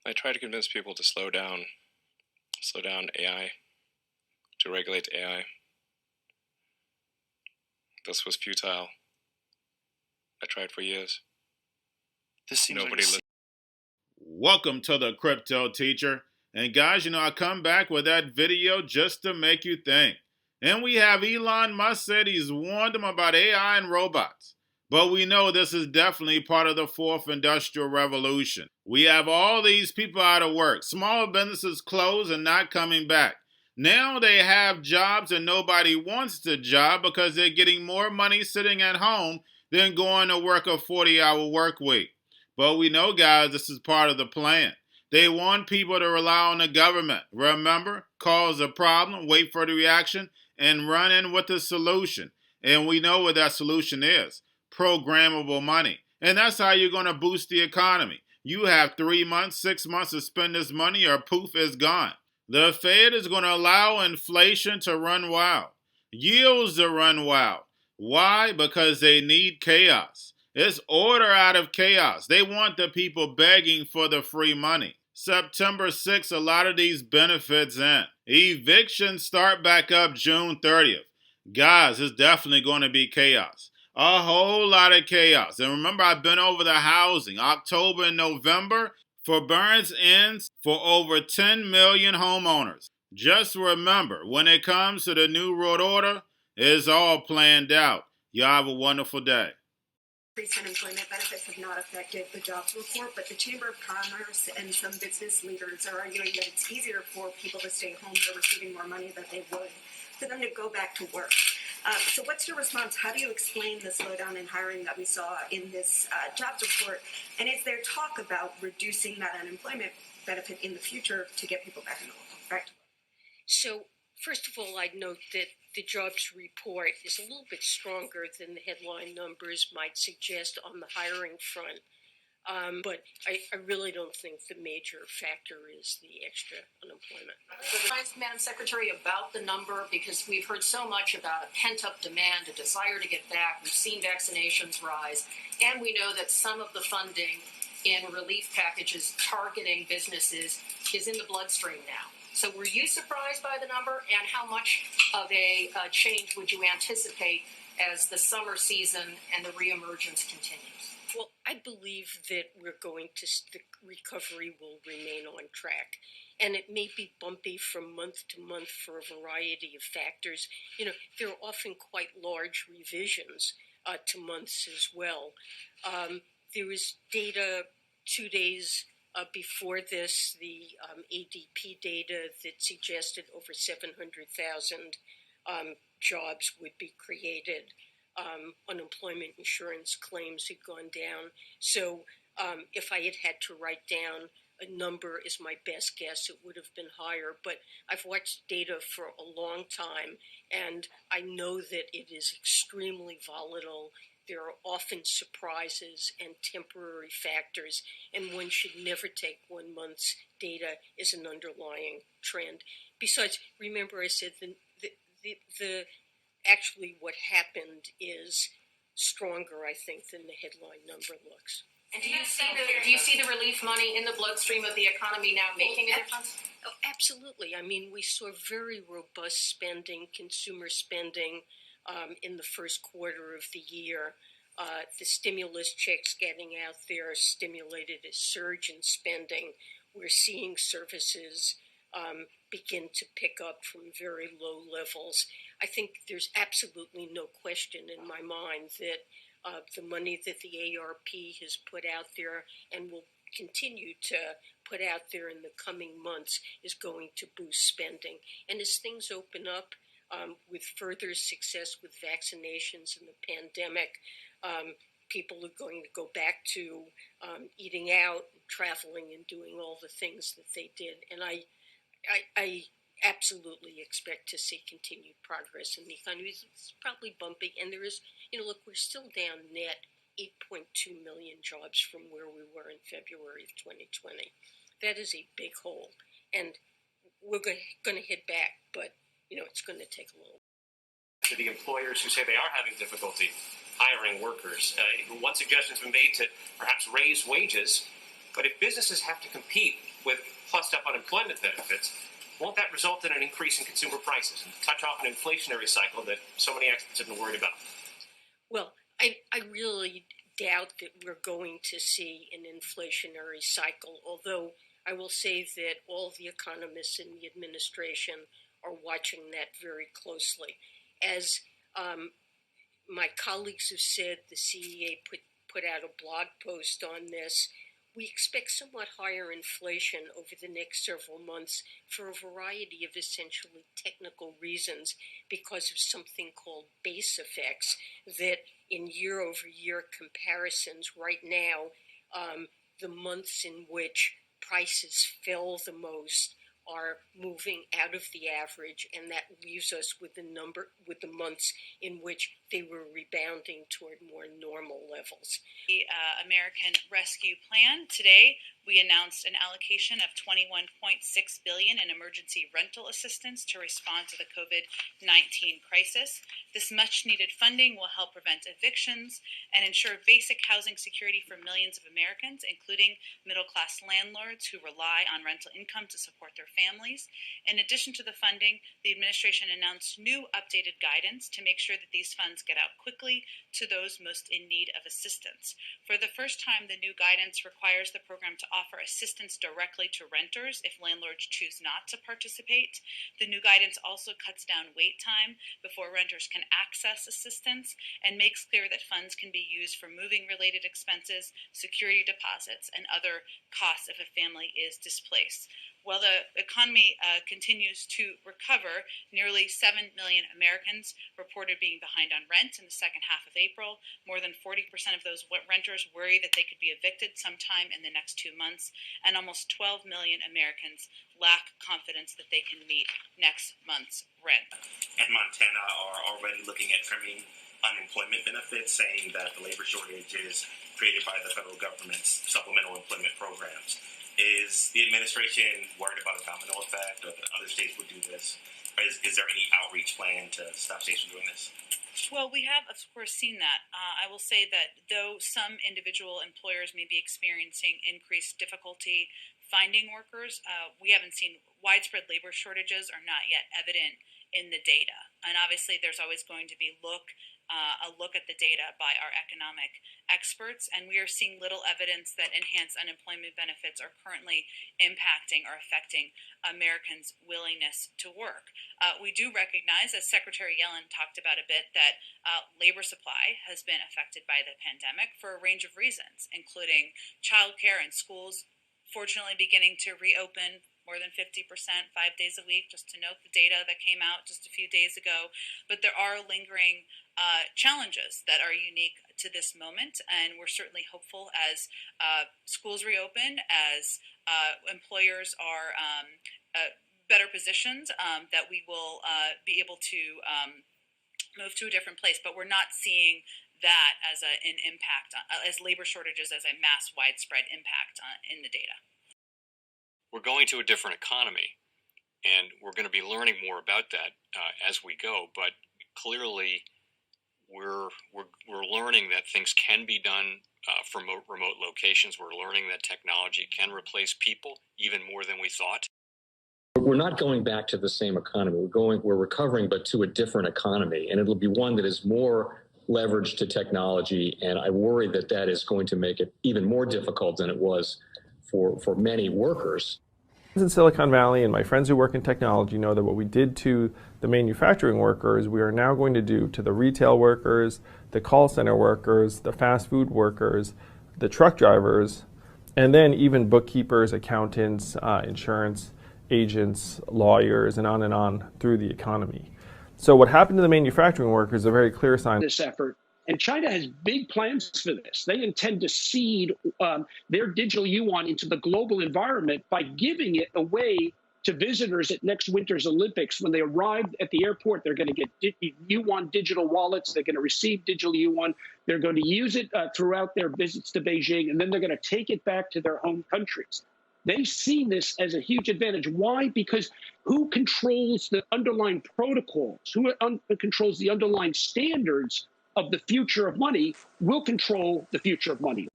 I try to convince people to slow down AI, to regulate AI. This was futile. I tried for years. This seems Nobody listened. Welcome to the Cryptoteacher. And guys, I come back with that video just to make you think. And we have Elon Musk said he's warned them about AI and robots. But we know this is definitely part of the fourth industrial revolution. We have all these people out of work, small businesses closed and not coming back. Now they have jobs and nobody wants the job because they're getting more money sitting at home than going to work a 40-hour work week. But we know, guys, this is part of the plan. They want people to rely on the government. Remember, cause a problem, wait for the reaction, and run in with the solution. And we know what that solution is. Programmable money. And that's how you're going to boost the economy. You have 3 months, 6 months to spend this money or poof, it's gone. The Fed is going to allow inflation to run wild. Yields to run wild. Why? Because they need chaos. It's order out of chaos. They want the people begging for the free money. September 6th, a lot of these benefits end. Evictions start back up June 30th. Guys, it's definitely going to be chaos. A whole lot of chaos. And remember, I've been over the housing. October and November, forbearance ends for over 10 million homeowners. Just remember, when it comes to the new road order, it's all planned out. Y'all have a wonderful day. Increased unemployment benefits have not affected the jobs report, but the Chamber of Commerce and some business leaders are arguing that it's easier for people to stay home. They're receiving more money than they would for them to go back to work. So what's your response? How do you explain the slowdown in hiring that we saw in this jobs report? And is there talk about reducing that unemployment benefit in the future to get people back into work? So first of all, I'd note that the jobs report is a little bit stronger than the headline numbers might suggest on the hiring front. But I really don't think the major factor is the extra unemployment. Madam Secretary, about the number, because we've heard so much about a pent-up demand, a desire to get back. We've seen vaccinations rise, and we know that some of the funding in relief packages targeting businesses is in the bloodstream now. So were you surprised by the number, and how much of a change would you anticipate as the summer season and the reemergence continues? Well, I believe that the recovery will remain on track. And it may be bumpy from month to month for a variety of factors. There are often quite large revisions to months as well. There was data 2 days before this, the ADP data that suggested over 700,000 jobs would be created. Unemployment insurance claims had gone down. So if I had to write down a number as my best guess, it would have been higher. But I've watched data for a long time, and I know that it is extremely volatile. There are often surprises and temporary factors, and one should never take 1 month's data as an underlying trend. Besides, remember I said actually what happened is stronger, I think, than the headline number looks. And do you see the relief money in the bloodstream of the economy now making a difference? Oh, absolutely. I mean, we saw very robust spending, consumer spending, in the first quarter of the year. The stimulus checks getting out there stimulated a surge in spending. We're seeing services begin to pick up from very low levels. I think there's absolutely no question in my mind that the money that the ARP has put out there and will continue to put out there in the coming months is going to boost spending. And as things open up, with further success with vaccinations and the pandemic, people are going to go back to eating out, traveling, and doing all the things that they did. And I absolutely expect to see continued progress in the economy. It's probably bumpy, and there is, look, we're still down net 8.2 million jobs from where we were in February of 2020. That is a big hole, and we're going to hit back, but it's going to take a little. To the employers who say they are having difficulty hiring workers, one suggestion has been made to perhaps raise wages But if businesses have to compete with plussed up unemployment benefits, won't that result in an increase in consumer prices and touch off an inflationary cycle that so many experts have been worried about? Well, I really doubt that we're going to see an inflationary cycle, although I will say that all the economists in the administration are watching that very closely. As my colleagues have said, the CEA put out a blog post on this. We expect somewhat higher inflation over the next several months for a variety of essentially technical reasons because of something called base effects that in year-over-year comparisons right now, the months in which prices fell the most are moving out of the average, and that leaves us with the months in which they were rebounding toward more normal levels. The American Rescue Plan. Today, we announced an allocation of $21.6 billion in emergency rental assistance to respond to the COVID-19 crisis. This much-needed funding will help prevent evictions and ensure basic housing security for millions of Americans, including middle-class landlords who rely on rental income to support their families. In addition to the funding, the administration announced new updated guidance to make sure that these funds get out quickly to those most in need of assistance. For the first time, the new guidance requires the program to offer assistance directly to renters if landlords choose not to participate. The new guidance also cuts down wait time before renters can access assistance and makes clear that funds can be used for moving-related expenses, security deposits, and other costs if a family is displaced. While the economy continues to recover, nearly 7 million Americans reported being behind on rent in the second half of April. More than 40% of those renters worry that they could be evicted sometime in the next 2 months, and almost 12 million Americans lack confidence that they can meet next month's rent. And Montana are already looking at trimming unemployment benefits, saying that the labor shortage is created by the federal government's supplemental employment programs. Is the administration worried about a domino effect, or that other states would do this? Is there any outreach plan to stop states from doing this? Well, we have, of course, seen that. I will say that though some individual employers may be experiencing increased difficulty finding workers, we haven't seen widespread labor shortages are not yet evident in the data. And obviously, there's always going to be a look at the data by our economic experts, and we are seeing little evidence that enhanced unemployment benefits are currently impacting or affecting Americans' willingness to work. We do recognize, as Secretary Yellen talked about a bit, that labor supply has been affected by the pandemic for a range of reasons, including childcare and schools fortunately beginning to reopen more than 50%, 5 days a week, just to note the data that came out just a few days ago. But there are lingering challenges that are unique to this moment, and we're certainly hopeful as schools reopen, as employers are better positioned, that we will be able to move to a different place. But we're not seeing that as an impact, as labor shortages as a mass widespread impact in the data. We're going to a different economy, and we're going to be learning more about that as we go. But clearly, we're learning that things can be done from remote locations. We're learning that technology can replace people even more than we thought. We're not going back to the same economy. We're recovering, but to a different economy, and it'll be one that is more leveraged to technology. And I worry that that is going to make it even more difficult than it was for many workers. In Silicon Valley, and my friends who work in technology know that what we did to the manufacturing workers, we are now going to do to the retail workers, the call center workers, the fast food workers, the truck drivers, and then even bookkeepers, accountants, insurance agents, lawyers, and on through the economy. So what happened to the manufacturing workers is a very clear sign. This effort. And China has big plans for this. They intend to seed their digital yuan into the global environment by giving it away to visitors at next winter's Olympics. When they arrive at the airport, they're going to get yuan digital wallets. They're going to receive digital yuan. They're going to use it throughout their visits to Beijing, and then they're going to take it back to their home countries. They see this as a huge advantage. Why? Because who controls the underlying protocols, who controls the underlying standards of the future of money will control the future of money.